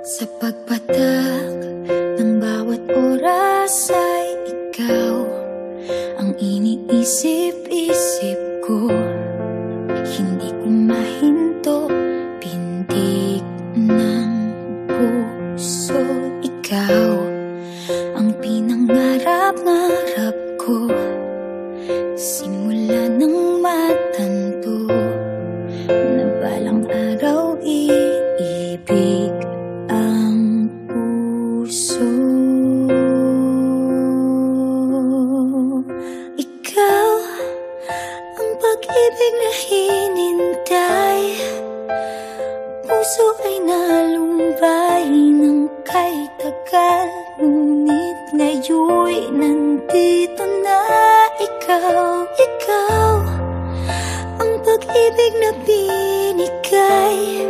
Sa pagpatak ng bawat oras ay ikaw ang iniisip-isip ko. Hindi ko mahinto, pintig ng puso. Ikaw ang pinangarap-ngarap ko, simula ng matanto na balang araw iibig ang puso. Ikaw ang pag-ibig na hinintay, puso ay nalumbay ng kay tagal, ngunit ngayon'y nandito na ikaw. Ikaw ang pag-ibig na binigay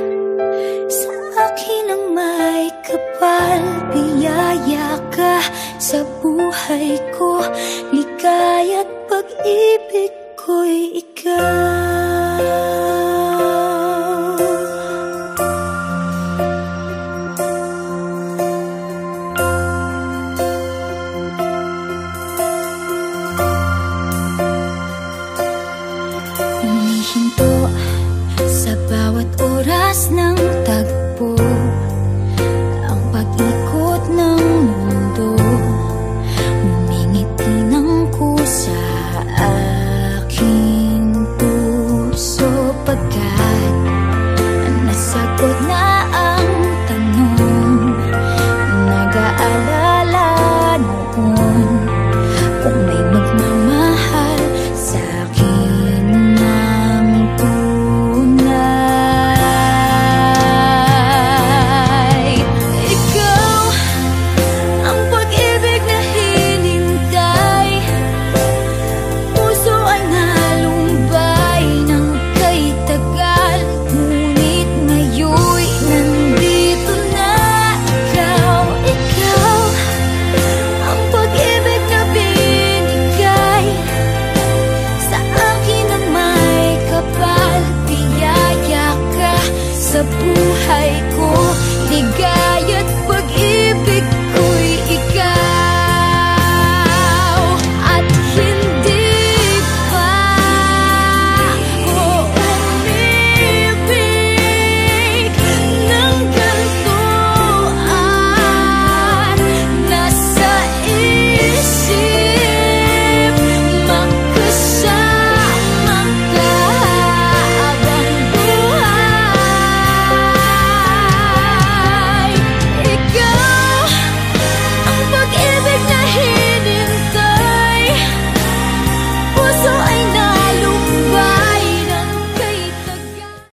sa akin ang may kapal. Biyaya ka sa buhay ko, ligaya't pag-ibig ko'y ikaw. Humihinto sa bawat oras ng tagpo, ang pag-ikot ng mundo, humingiti ng kusa aking puso. Pagkat nasagot na ang tanong, nag-aalala noon kung may magmamahal sa akin ng tunay. Ikaw ang pag-ibig na hinintay, puso ay nalumbay ng kay tagal, ngunit ngayon'y nandito na ikaw. Ikaw ang pag-ibig na binigay sa akin ang may kapal. Biyaya ka sa buhay ko, ligaya't pag-ibig